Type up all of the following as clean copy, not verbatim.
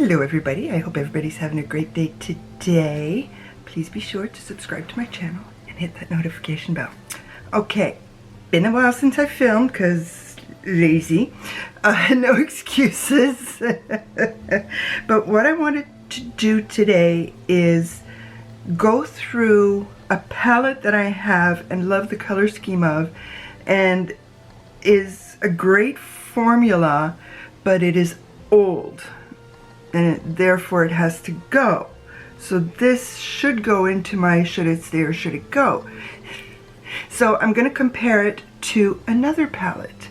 Hello everybody, I hope everybody's having a great day today. Please be sure to subscribe to my channel and hit that notification bell. Okay, been a while since I filmed because lazy. No excuses. But what I wanted to do today is go through a palette that I have and love the color scheme of, and is a great formula, but it is old. And therefore it has to go. So this should go into my should it stay or should it go. So I'm going to compare it to another palette.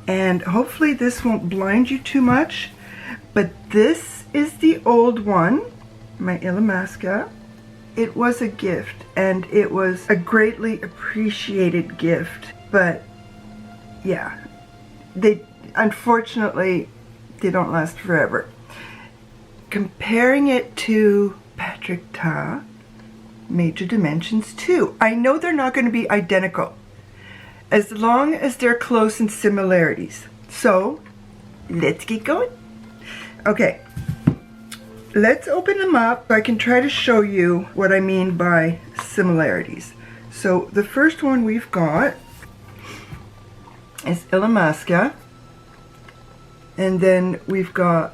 And hopefully this won't blind you too much. But this is the old one, my Illamasqua. It was a gift, and it was a greatly appreciated gift. But yeah, unfortunately, they don't last forever. Comparing it to patrickta Major Dimensions 2. I know they're not going to be identical, as long as they're close in similarities. So, let's get going. Okay, let's open them up so I can try to show you what I mean by similarities. So, the first one we've got is Illamasqua, and then we've got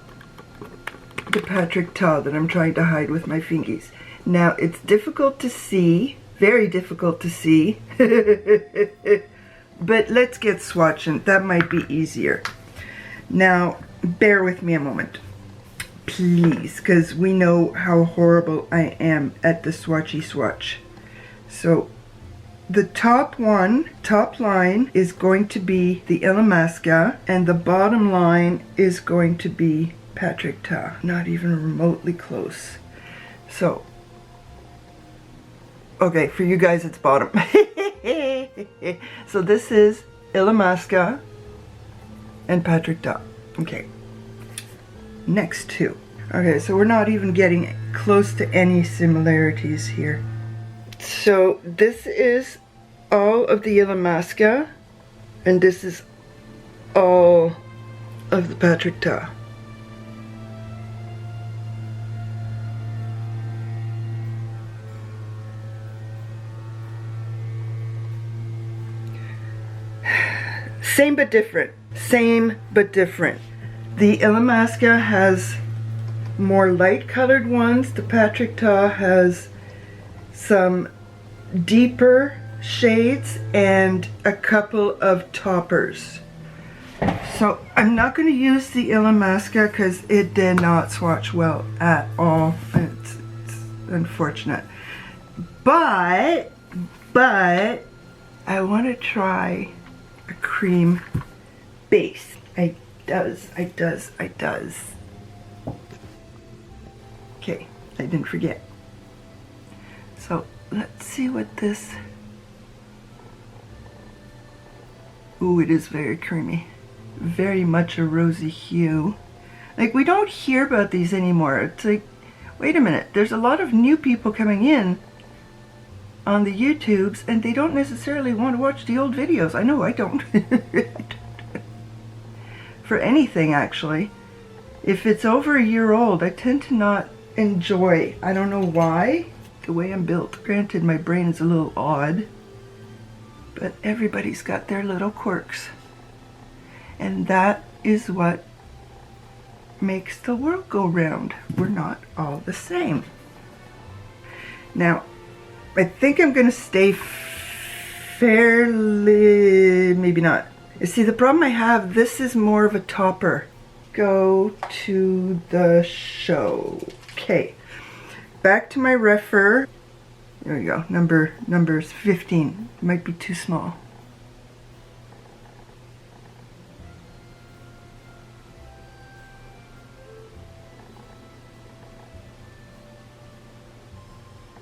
the patrickta that I'm trying to hide with my fingies. Now it's difficult to see, very difficult to see, but let's get swatching. That might be easier. Now bear with me a moment, please, because we know how horrible I am at the swatchy swatch. So the top line is going to be the Illamasqua, and the bottom line is going to be patrickta. Not even remotely close. So, okay, for you guys it's bottom. So this is Illamasqua and patrickta. Okay, next two. Okay, so we're not even getting close to any similarities here. So this is all of the Illamasqua, and this is all of the patrickta. Same but different. Same but different. The Illamasqua has more light colored ones. The patrickta has some deeper shades and a couple of toppers. So I'm not going to use the Illamasqua because it did not swatch well at all. It's unfortunate. But I want to try a cream base. I does. Okay, I didn't forget. So let's see what this. Ooh, it is very creamy. Very much a rosy hue. Like, we don't hear about these anymore. It's like, wait a minute, there's a lot of new people coming in on the YouTubes, and they don't necessarily want to watch the old videos. I know I don't. For anything, actually. If it's over a year old, I tend to not enjoy. I don't know why. The way I'm built. Granted, my brain is a little odd, but everybody's got their little quirks. And that is what makes the world go round. We're not all the same. Now, I think I'm going to stay fairly, maybe not. You see, the problem I have, this is more of a topper. Go to the show. Okay, back to my refer. There we go, numbers 15. Might be too small.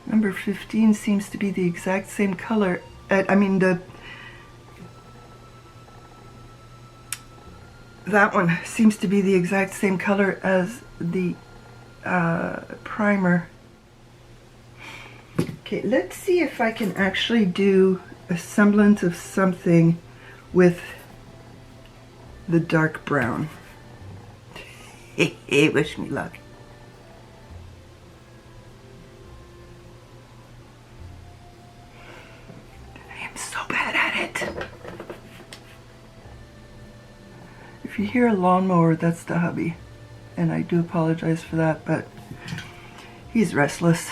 Number 15 seems to be the exact same color. That one seems to be the exact same color as the primer. Okay, let's see if I can actually do a semblance of something with the dark brown. Wish me luck. you hear a lawnmower, that's the hubby. And I do apologize for that, but he's restless.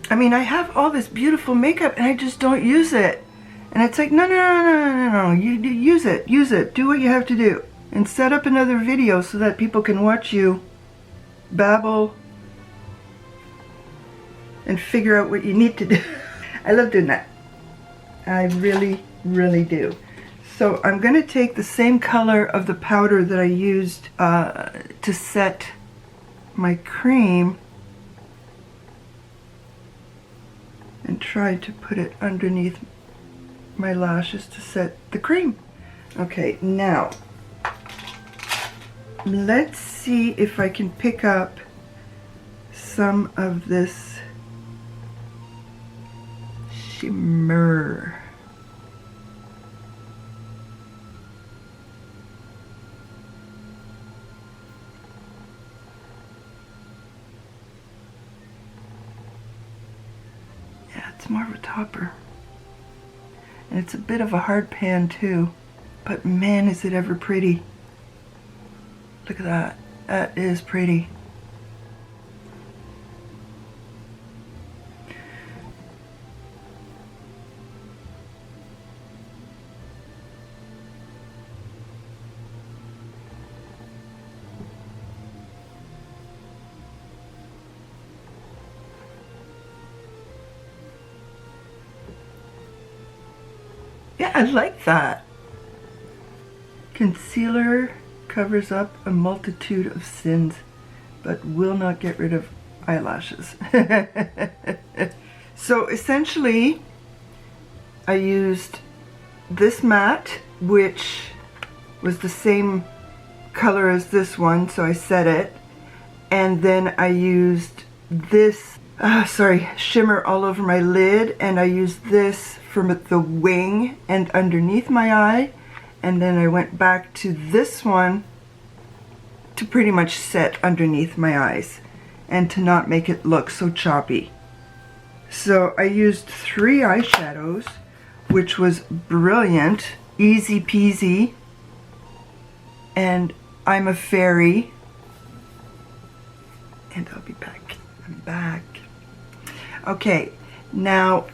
I mean, I have all this beautiful makeup and I just don't use it. And it's like, no, you use it, do what you have to do. And set up another video so that people can watch you babble and figure out what you need to do. I love doing that. I really, really do. So I'm going to take the same color of the powder that I used to set my cream and try to put it underneath my lashes to set the cream. Okay, now let's see if I can pick up some of this shimmer. Yeah, it's more of a topper. And it's a bit of a hard pan too, but man, is it ever pretty. Look at that. That is pretty. Yeah, I like that. Concealer covers up a multitude of sins, but will not get rid of eyelashes. So essentially, I used this matte, which was the same color as this one, so I set it. And then I used this, shimmer all over my lid, and I used this from the wing and underneath my eye. And then I went back to this one to pretty much set underneath my eyes and to not make it look so choppy. So I used 3 eyeshadows, which was brilliant, easy peasy, and I'm a fairy. And I'll be back. I'm back. Okay, now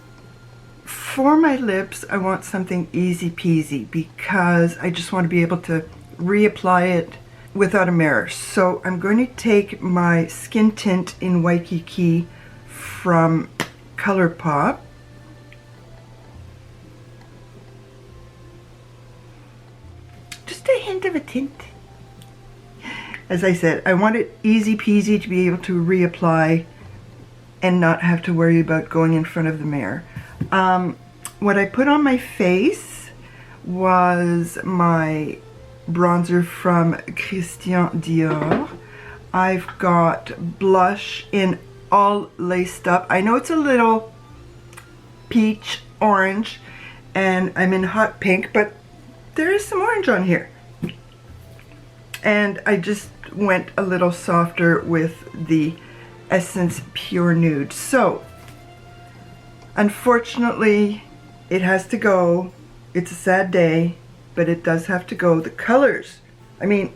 for my lips, I want something easy peasy because I just want to be able to reapply it without a mirror. So I'm going to take my skin tint in Waikiki from ColourPop. Just a hint of a tint. As I said, I want it easy peasy to be able to reapply and not have to worry about going in front of the mirror. What I put on my face was my bronzer from Christian Dior. I've got blush in all laced up. I know it's a little peach orange and I'm in hot pink, but there is some orange on here. And I just went a little softer with the Essence Pure Nude. So unfortunately, it has to go. It's a sad day, but it does have to go. The colors, I mean,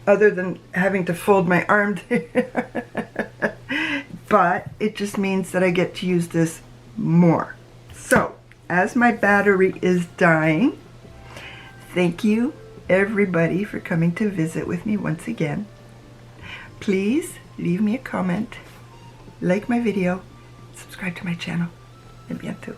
other than having to fold my arm there, but it just means that I get to use this more. So, as my battery is dying, thank you everybody for coming to visit with me once again. Please leave me a comment, like my video, subscribe to my channel, and bientôt.